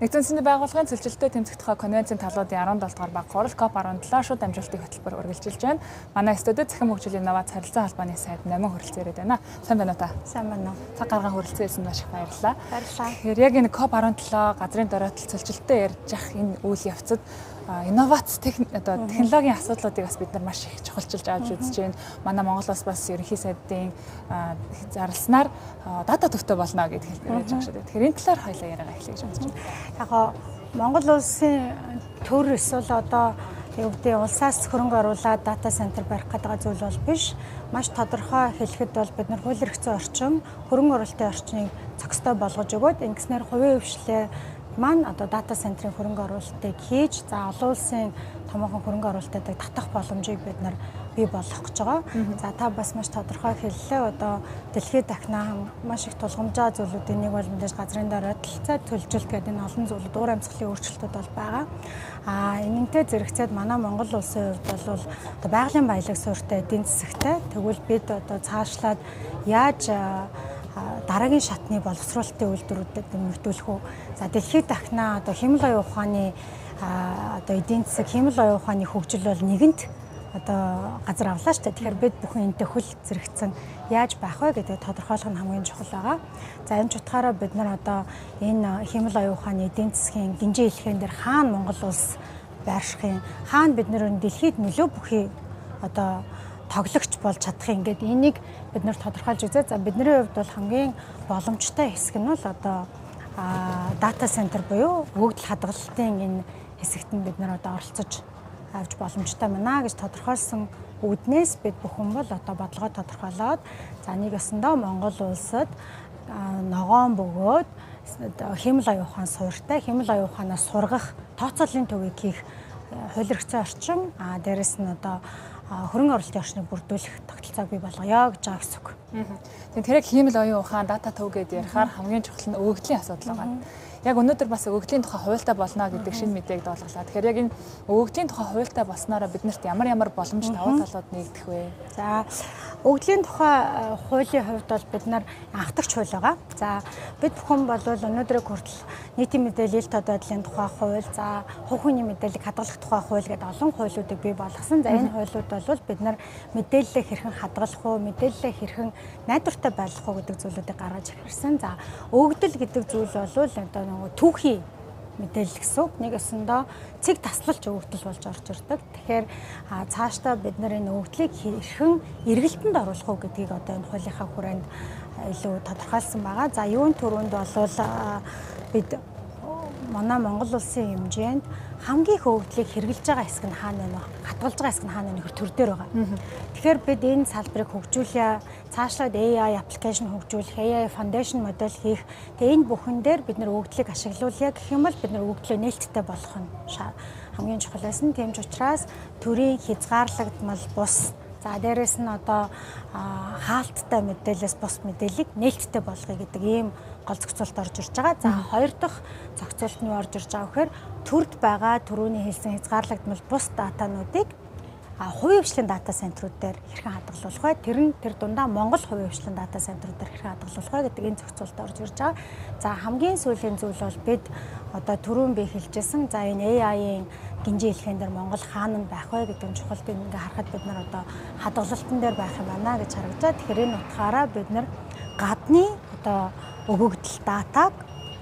Нэгдсэн үндэсний байгууллагын цөлжилтөд тэмцэх тухай конвенцийн талуудын 17 дугаар баг хурал COP17 шууд амжилтыг хөтөлбөр үргэлжилж байна. Манай студид Цахим хөгжлийн инновац харилцаа холбооны сайд 8 хүрэлцэн ирээд байна. Сайн байна уу та? Сайн байна уу. Цаг гарган хүрэлцэн ирсэн маш их баярлалаа. Баярлалаа. Тэгэхээр яг энэ COP17 газрын доройтол цөлжилтөд ярьж явах энэ үйл явцад инновац технологийн асуудлуудыг бас бид нар маш их чухалчилж авч үзэж байна. Манай Монгол улс бас ерөнхий сайдын зарласнаар дата төвтэй болно гэдгийг хэлж байгаа шүү дээ. Тэгэхээр энэ талаар хоёлаа яриагаа эхлэе гэж бодож байна. Яг Монгол улсын төр эсвэл одоо юу гэдэг улсаас хөрөнгө оруулаад дата центр барих гэдэг зүйл бол биш. Маш тодорхой хэлэхэд бол бид нар хууль эрх зүйн орчин, хөрөнгө оруулалтын орчныг зохистой болгож өгөөд ингэснээр хувийн хвшлээ маань одоо дата центрийн хөрөнгө оруулалтыг хийж олон улсын томоохон хөрөнгө оруулалтыг татах боломжийг бид нар бий болгох гэж байгаа. За та бас маш тодорхой хэллээ. Одоо дэлхийд дахнаа маш их тулгамжаа зүйлүүдийн нэг бол мэдээж газрын доройтол төлжилт гэдэг энэ олон зүйлүүд уур амьсгалын өөрчлөлтүүд бол байгаа. Энэнтэй зэрэгцээд манай Монгол улсын хувьд бол одоо байгалийн баялаг суурьтай эдийн засагтай. Тэгвэл бид одоо цаашлаад яаж дараагийн шатны боловсруулалтын үйлдвэрүүдэд нэмэгдүүлэх үү? За дэлхийд дахнаа одоо хямрал оюун ухааны одоо эдийн засаг хямрал оюун ухааны хөгжил бол нэгэнт одоо газар авлаа шүү дээ. Тэгэхээр бид бүхэн энэтэй хөл зэрэгцэн яаж байх вэ гэдэг тодорхойлох нь хамгийн чухал байгаа. За энэ ч утгаараа бид нар одоо энэ хямрал оюун ухааны эдийн засгийн гинжин хэлхээнд дээр хаана Монгол улс байрших юм? Хаана бид нэр дэлхийд нөлөө бүхий одоо тоглогч болж чадах юм гээд энийг бид нар тодорхойлж үзээ. За бидний хувьд бол хамгийн боломжтой хэсэг нь бол одоо дата центр буюу өгөгдөл хадгалалтын энэ хэсэгт нь бид нар одоо оролцож авч боломжтой байна гэж тодорхойлсон үүднээс бид бүхэн бол одоо бодлогоо тодорхойлоод за нэг ёсондоо Монгол улсад ногоон бөгөөд хямрал оюун ухаан суурьтай хямрал оюун ухаанаас сургах тооцооллын төвийг хийх хууль эрх зүйн орчин дээрэс нь одоо хөрөнгө оруулалтын орчныг бүрдүүлэх тогтолцоог бий болгоё гэж байгаа гэсэн үг. Тэгэхээр хямрал оюун ухаан дата төв гэдээ ярихаар хамгийн чухал нь өгөгдлийн асуудал байгаа. Яг өнөөдөр бас өгөгдлийн тухай хуультай болно гэдэг шинэ мэдээг дуулгалаа. Тэгэхээр яг энэ өгөгдлийн тухай хуультай болсноороо биднэрт ямар боломж давуу талууд нэгдэх вэ? За өгөгдлийн тухай хуулийн хувьд бол бид нар автагч хууль байгаа. За бид бүхэн бол өнөөдрийг хүртэл нийтийн мэдээлэл ил тод байдлын тухай хууль, за хувь хүний мэдээллийг хадгалах тухай хууль гэдэг олон хуулиудыг бий болгосон. За энэ хуулиуд бол бид нар мэдээллээ хэрхэн хадгалах уу, мэдээллээ хэрхэн найдвартай байлгах уу гэдэг зүйлүүдийг гаргаж ирсэн. За өгөгдөл гэдэг зүйл бол одоо түүхий мэдээлэл гэсэн үг. Нэг өсөндөө цэг таслалч өгөгдөл болж орж ирдэг. Тэгэхээр цаашдаа бид нар энэ өгөгдлийг хэрхэн эргэлтэнд оруулах уу гэдгийг одоо энэ хуулийнхаа хүрээнд илүү тодорхойлсон байгаа. За юун төрөнд бол бид манай Монгол улсын хэмжээнд хамгийн их өгөгдлийг хэрэгжилж байгаа хэсэг нь хаана байна вэ? Хадгалж байгаа хэсэг нь хаана байна? Төр дээр байгаа. Тэгэхээр бид энэ салбарыг хөгжүүлээ. Цаашлаад AI application хөгжүүлэх, AI foundation модель хийх. Тэгээ энэ бүхэн дээр бид нэр өгөгдлийг ашиглуулъя гэх юм бол бид нэр өгөгдлөө нээлттэй болгох нь хамгийн чухал байсан. Тийм ч учраас төрийн хязгаарлагдмал бус. За дээрэс нь одоо хаалттай мэдээлэлээс бус мэдээллийг нээлттэй болгоё гэдэг ийм гол зохицуулт орж ирж байгаа. За хоёр дахь зохицуулт нь орж ирж байгаа гэхээр төрд байгаа түрүүний хэлсэн хязгаарлагдмал бус датануудыг хувийн хвшлийн дата центрүүд дээр хэрхэн хадгалуулах вэ? Тэр дундаа Монгол хувийн хвшлийн дата центрүүд дээр хэрхэн хадгалуулах вэ гэдэг энэ зохицуулт орж ирж байгаа. За хамгийн сүүлийн зүйл бол бид одоо түрүүн би хэлжсэн. За энэ AI-ийн гинжин хэлхэн дээр Монгол хаана байх вэ гэдэг чухалд ингээ харахад бид нар одоо хадгалалтын дээр байх юм байна гэж харагдаад. Тэгэхээр энэ утгаараа бид нар гадны одоо өгөгдөл датаг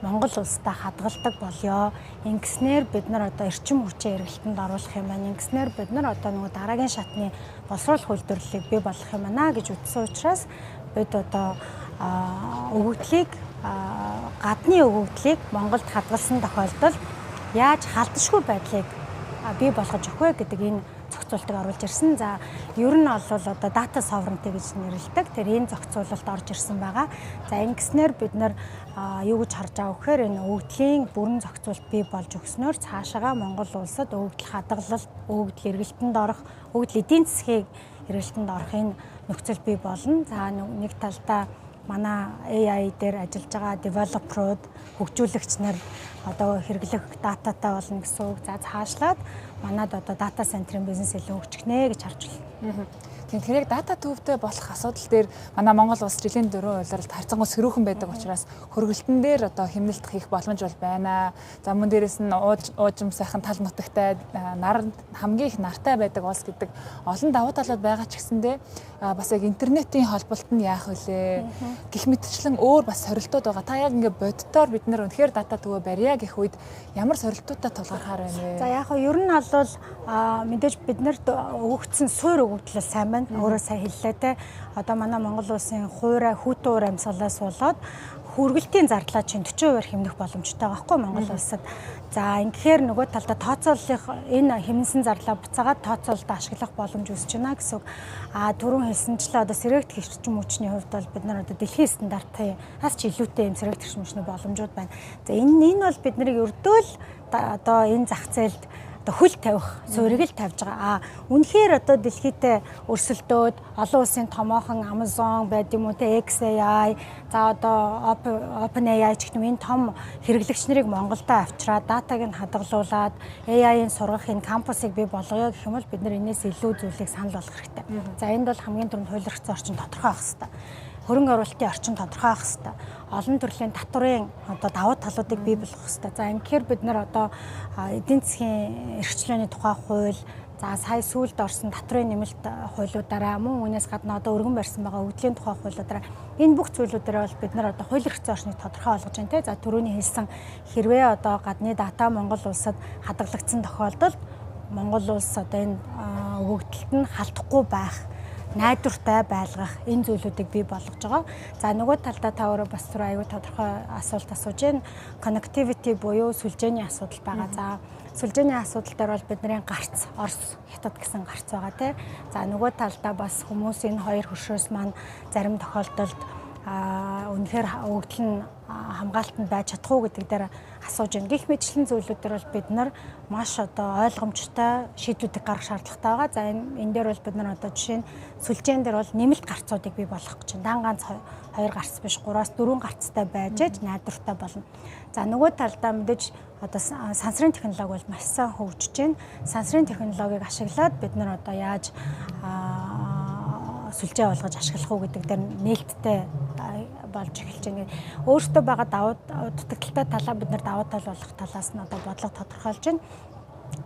Монгол улстай хадгалдаг болёо. Ингэснээр бид нар одоо эрчим хүчээ эргэлтэнд оруулах юм байна. Ингэснээр бид нар одоо нөгөө дараагийн шатны боловсруулах үйлдвэрлэлийг бий болгох юм байна гэж үзсэн учраас бид одоо өгөгдлийг гадны өгөгдлийг Монголд хадгалсан тохиолдолд яаж халдшгүй байдлыг бий болгож өгөх вэ гэдэг энэ зохицуултыг оруулж ирсэн. За ер нь бол одоо data sovereignty гэж нэрлэдэг. Тэр энэ зохицуулалт орж ирсэн байгаа. За ингэснээр бид нар юу гэж харж байгаа вэхээр энэ өгөгдлийн бүрэн зохицуулт бий болж өгснөөр цаашаага Монгол улсад өгөгдөл хадгалалт, өгөгдөл эргэлтэнд орох, өгөгдөл эдийн засгийг эргэлтэнд орох энэ нөхцөл бий болно. За нэг талдаа манай AI дээр ажиллаж байгаа девелоперууд, хөгжүүлэгч нар одоо хэрэглэх дататай болно гэсэн үг. За цаашлаад манад одоо дата центрийн бизнес илүү хөгжих нэ гэж харж байна. Тэгэхээр яг дата төвтэй болох асуудал дээр манай Монгол улс жилийн 4 улиралд харьцангуй сөрөөхөн байдаг учраас хөргөлтөн дээр одоо хэмнэлт хийх боломж бол байна. За мөн дээрэс нь уужим сайхан тал нутагтай хамгийн их нартай байдаг улс гэдэг олон давуу талууд байгаа ч гэсэндээ бас яг интернетийн холболт нь яах вүлээ гэх мэтчлэн өөр бас сорилтууд байгаа. Та яг ингээд боддоор бид нэр үнэхээр дата төвөө барья гэх үед ямар сорилтуудтай тулгархаар байна вэ? За яг нь ер нь бол мэдээж биднэрт өгөгдсөн суур өгөгдлөл сайн байна. Өөрөө сайн хэллээ те. Одоо манай Монгол улсын хуурай хүүтэн уур амьсгалаас болоод хүргэлтийн зардлаа чинь 40% хэмнэх боломжтой байгаа хгүй Монгол улсад. За ингэхээр нөгөө талдаа тооцооллын энэ хэмнэсэн зарлаа буцаагаад тооцоололд ашиглах боломж үүсэж байна гэсэн үг. Түрүүн хэлсэнчлээ одоо сэргээгдэх эрчим хүчний хувьд бол бид нар одоо дэлхийн стандартын хас ч илүүтэй юм сэргээгдэх эрчим хүчний боломжууд байна. За энэ бол бид нарыг өрдөөл одоо энэ зах зээлд хөл тавих, суурийг л тавьж байгаа. Үнэхээр одоо дэлхийдээ өрсөлдөөд олон улсын томоохон Amazon байд юм уу те XAI, за одоо OpenAI ч гэх мэт энэ том хэрэглэгч нарыг Монголдо авчираад датаг нь хадгалуулад AI-ийн сургахын кампусыг бий болгоё гэх юм бол бид нар энэс илүү зүйлийг санал болгох хэрэгтэй. За энд бол хамгийн түрүүнд хууль эрх зүйн орчин тодорхой байх хэрэгтэй. Хөрөнгө оруулалтын орчин тодорхой байх хэрэгтэй. Олон төрлийн татварын одоо давуу талуудыг бий болгох хэрэгтэй. За ингэхээр бид нар одоо эдийн засгийн эрхчлөөний тухай хууль, за сая сүүлд орсон татварын нэмэлт хуулиудаараа мөн үүнээс гадна одоо өргөн барьсан байгаа өвдлийн тухай хуулиудаараа энэ бүх зүйлүүдээр бол бид нар одоо хууль эрх зүйн орчныг тодорхой болгож байна те. За түрүүний хэлсэн хэрвээ одоо гадны дата Монгол улсад хадгалагдсан тохиолдолд Монгол улс одоо энэ өгөгдөлт нь халтахгүй байх, найдвартай байлгах энэ зүйлүүдийг бий болгож байгаа. За нөгөө талдаа та өөрөө бас түр аюул тодорхой асуулт асууж байна. Connectivity буюу сүлжээний асуудал байгаа. За сүлжээний асуудал дээр бол бидний гарц, Орос, Хятад гэсэн гарц байгаа тий. За нөгөө талдаа бас хүмүүс энэ хоёр хөршөөс маань зарим тохиолдолд үнэхээр өгөгдөл нь хамгаалтанд байж чадахгүй гэдэг дээр асууж байна. Гэх мэтлэн зүйлүүдээр бол бид нар маш одоо ойлгомжтой шийдвүүдийг гаргах шаардлагатай байгаа. За энэ дээр бол бид нар одоо жишээ нь сүлжээн дээр бол нэмэлт гарцуудыг бий болгох гэж байна. Дан ганц 2 гарц биш 3-4 гарцтай байж найдвартай болно. За нөгөө талдаа мэдээж одоо сансрын технологи бол маш сайн хөгжиж байна. Сансрын технологиг ашиглаад бид нар одоо яаж сүлжээ болгож ашиглах уу гэдэг дээр нээлттэй болж эхэлж байна. Өөртөө байгаа давуу дутагдaltaй талаа бид нар давуу тал болох талаас нь одоо бодлого тодорхойлж байна.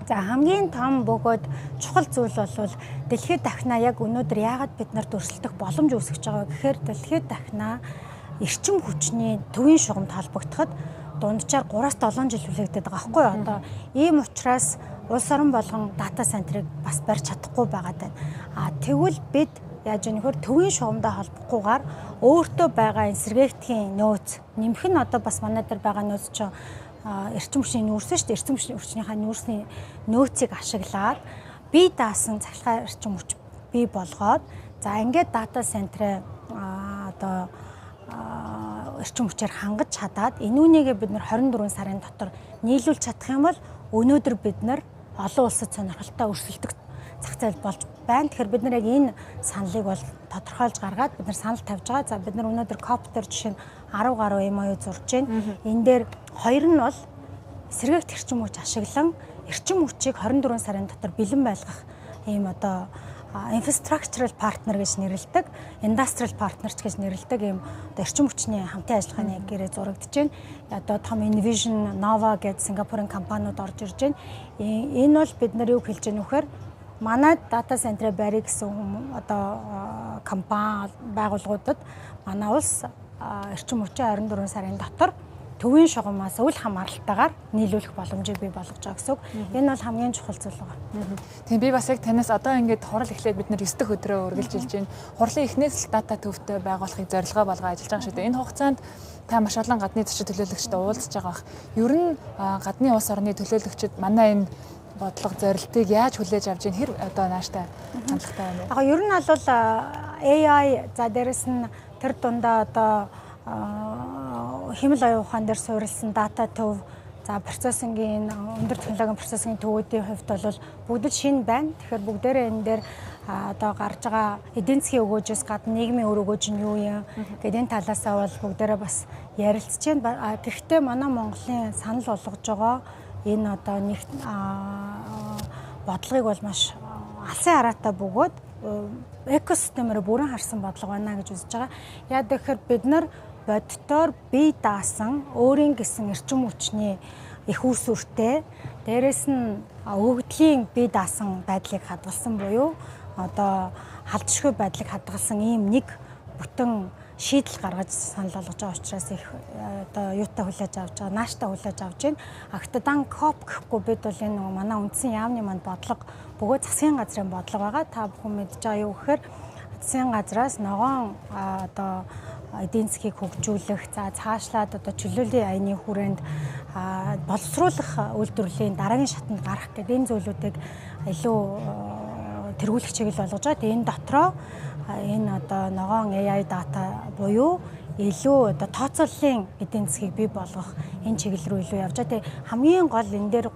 За хамгийн том бөгөөд чухал зүйл бол дэлхийд дахина яг өнөөдөр яагаад бид нарт өрсөлдөх боломж үүсгэж байгаа гэхээр дэлхийд дахина эрчим хүчний төвийн шугамд холбогдоход дунджаар 3-7 жил хүлээгдээд байгаа байхгүй юу? Одоо ийм учраас улс орон болгон дата центрыг бас барьж чадахгүй байгаад байна. Тэгвэл бид яаж нөхөр төвийн шугамдаа холбохгүйгээр өөртөө байгаа энэ сэргээгдэхин нөөц нэмэх нь одоо бас манай дээр байгаа нөөц чинь эрчим хүчний нүүрсэн шүү дээ. Эрчим хүчнийхаа нүүрсний нөөцийг ашиглаад бие даасан цахилгаан эрчим хүч бий болгоод за ингээд дата центрээ одоо эрчим хүчээр хангаж чадаад энүүнийгээ бид нар 24 сарын дотор нийлүүлж чадах юм бол өнөөдөр бид нар олон улсад сонирхолтой өрсөлдөх зах зээл болж байна. Тэгэхээр бид нар яг энэ саналыг бол тодорхойлж гаргаад бид нар санал тавьж байгаа. За бид нар өнөөдөр коптер жишээ нь 10 гаруй MOU зурж байна. Энэ дээр 2 нь бол сэргээгт эрчим хүч ашиглан эрчим хүчийг 24 сарын дотор бэлэн байлгах ийм одоо infrastructural partner гэж нэрлэдэг, industrial partner гэж нэрлэдэг ийм одоо эрчим хүчний хамтын ажиллагааны гэрээ зурагдж байна. Одоо том Envision, Nova гэдэг Сингапурын компаниуд орж ирж байна. Энэ бол бид нар юу хэлж байгаа нөхөр манай дата центрээ барих гэсэн одоо компани байгууллагуудад манай улс эрчим хүчээ 24 сарын дотор төвийн шугамаас үл хамааралтайгаар нийлүүлэх боломжийг бий болгож байгаа гэсэн үг. Энэ бол хамгийн чухал зүйл байна. Тийм би бас яг танаас одоо ингээд хурал эхлээд бид нар 9 дахь өдрөө үргэлжилж байна. Хурлын эхнээс л дата төвтэй байгуулахыг зорилгоо болгоо ажиллаж байгаа шүү дээ. Энэ хугацаанд та маш олон гадны зочид төлөөлөгчтэй уулзж байгаа бах. Ер нь гадны улс орны төлөөлөгчид манай энэ бодлого зорилтыг яаж хүлээж авч ийн хэр одоо нааштай хандлагатай байна вэ? Яг ер нь бол AI за дээрэс нь тэр дундаа одоо хэмэл оюун ухаан дээр суурилсан дата төв за процессингийн өндөр технологийн процессингийн төвүүдийн хувьд бол бүгд шинэ байна. Тэгэхээр бүгдээрээ энэ дээр одоо гарч байгаа эдийн засгийн өгөөжөөс гадна нийгмийн өр өгөөж нь юу юм гэдэг энэ талаасаа бол бүгдээрээ бас ярилцж байна. Гэхдээ манай Монголын санал болгож байгаа энэ одоо нэг бодлогыг бол маш алсын хараатай бөгөөд экосистемээр бүрэн харсан бодлого байна гэж үзэж байгаа. Яа гэхээр бид нар боддоор бие даасан өөрийн гэсэн эрчим хүчний их үүсвэртэй дээрэс нь өгөгдлийн бие даасан байдлыг хадгалсан буюу одоо халдшгүй байдлыг хадгалсан ийм нэг бүтэн шийдэл гаргаж санал болгож байгаа учраас их одоо юутай хүлээж авч байгаа, нааштай хүлээж авч байна. Агтдан коп гэхгүй бид бол энэ нөгөө манай үндсэн яамны манд бодлого бөгөөд засгийн газрын бодлого байгаа. Та бүхэн мэдж байгаа юу гэхээр засгийн газраас ногоон одоо эдийн засгийг хөгжүүлэх, за цаашлаад одоо чөлөөлийн аяны хүрээнд боловсруулах үйлдвэрлэлийн дараагийн шатанд гарах гэдэг энэ зүйлүүдийг илүү тэргүүлэх чиглэл болгож байгаа. Тэгээ энэ дотроо энэ одоо ногоон AI data буюу илүү одоо тооцооллын эдийн засгийг бий болгох энэ чиглэл рүү илүү явж байгаа. Тэгээ хамгийн гол энэ дээр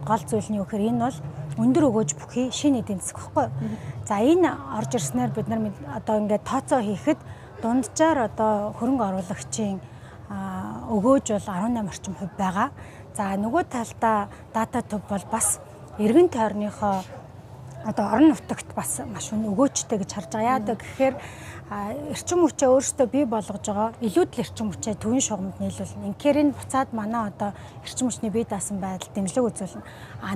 гол зүйл нь юу гэхээр энэ бол өндөр өгөөж бүхий шинэ эдийн засаг байхгүй. За энэ орж ирснээр бид нар одоо ингээд тооцоо хийхэд дунджаар одоо хөрөнгө оруулагчийн өгөөж бол 18 орчим хувь байгаа. За нөгөө талдаа дата төв бол бас эргэн тойрныхоо одоо орон нутагт бас маш өгөөжтэй гэж харж байгаа. Яагаад гэхээр эрчим хүчээ өөрсдөө бий болгож байгаа илүүдл эрчим хүчээ төвийн шугамд нийлүүлнэ. Инхээр энэ буцаад манай одоо эрчим хүчний бий даасан байдал дэмжлэг үзүүлнэ.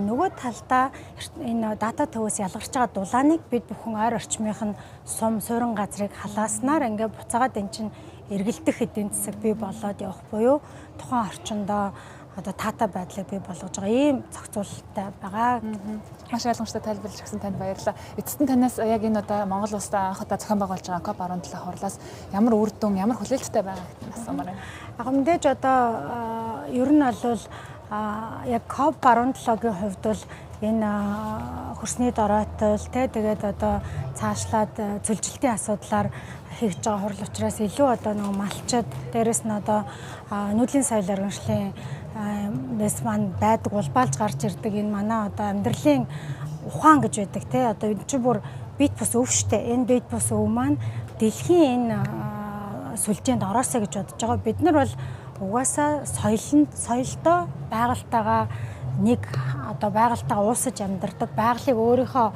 Нөгөө талдаа энэ дата төвөөс ялгарч байгаа дулааныг бид бүхэн ойр орчмынх нь сум суурин газрыг халааснаар ингээд буцаагаад эн чинь эргэлдэх эдийн засаг бий болоод явах буюу тухайн орчиндөө одоо тата байдлыг бий болгож байгаа ийм зохицуулалттай байгаа. Маш ойлгомжтой тайлбарлаж өгсөн танд баярлалаа. Эцэст нь танаас яг энэ удаа Монгол улсад анх удаа зохион байгуулж байгаа COP17 хурлаас ямар үр дүн, ямар хүлээлттэй байгаа гэдгийг асуумаар байна. Яг мэдээж одоо ер нь бол яг COP17-гийн хувьд бол энэ хөрсний доройтол тэгээд одоо цаашлаад цөлжилтийн асуудлаар хийж байгаа хурал учраас илүү одоо нэг малчид дээрэс нь одоо нүүдлийн соёл иргэншлийн дэс маань байдаг улбаалж гарч ирдэг энэ манай одоо амьдралын ухаан гэж байдаг те одоо энэ чи бүр бит бус өв штэ энэ бит бус өв маань дэлхийн энэ сүлжээнд ороосоо гэж бодож байгаа. Бид нар бол угаасаа соёлтой байгальтайгаа нэг одоо байгальтайгаа уусаж амьдардаг байгалыг өөрийнхөө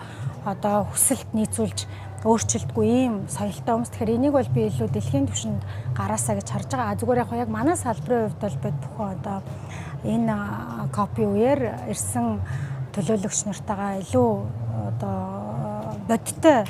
одоо хүсэлд нийцүүлж өөрчилдөггүй ийм соёлтой хүмүүс. Тэгэхээр энийг бол би илүү дэлхийн түвшинд гараасаа гэж харж байгаа. Зүгээр яг манай салбарын хувьд бол бид бүхэн одоо энэ копи үеэр ирсэн төлөөлөгч нартайгаа илүү одоо бодиттой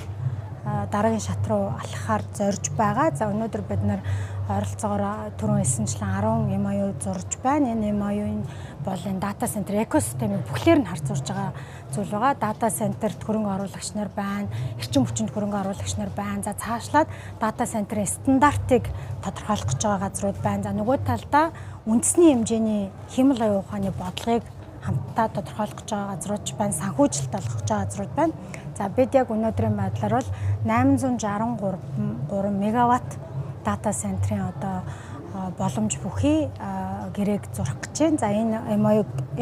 дараагийн шат руу алхахаар зорж байгаа. За өнөөдөр бид нар ойролцоогоор түрүүн хэлсэнчлэн 10 MOU зурж байна. Энэ MOU-ийн бол энэ дата центр экосистемийг бүхлээр нь харьцуулж байгаа зүйл байгаа. Дата центрт хөрөнгө оруулагч нар байна, эрчим хүчинд хөрөнгө оруулагч нар байна. За цаашлаад дата центрийн стандартыг тодорхойлох гэж байгаа газрууд байна. За нөгөө талдаа үндэсний хэмжээний хэмэл оюун ухааны бодлогыг хамтдаа тодорхойлох гэж байгаа газрууд байна, санхүүжилт олгох гэж байгаа газрууд байна. За бид яг өнөөдрийн байдлаар бол 863 мегаватт дата центрийн одоо боломж бүхий гэрээг зурах гэж байна. За энэ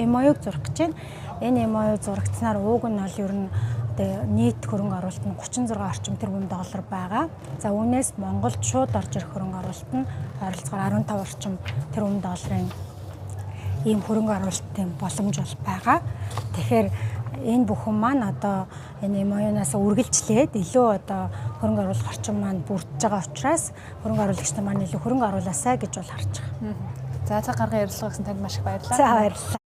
MOU-г зурах гэж байна. Энэ MOU зурагцсанаар ууг нь бол ер нь нийт хөрөнгө оруулалт нь 36 орчим тэрбум доллар байгаа. За үүнээс Монголд шууд орж ирэх хөрөнгө оруулалт нь ойролцоогоор 15 орчим тэрбум долларын ийм хөрөнгө оруулалтын боломж бол байгаа. Тэгэхээр энэ бүхэн маань одоо энэ MOU-наас үргэлжлээд илүү одоо хөрөнгө оруулах орчин маань бүрдэж байгаа учраас хөрөнгө оруулагч нар маань илүү хөрөнгө оруулаасаа гэж бол харж байгаа. За цаг гарган ярилцлага гэсэн танд маш их баярлалаа. За баярлалаа.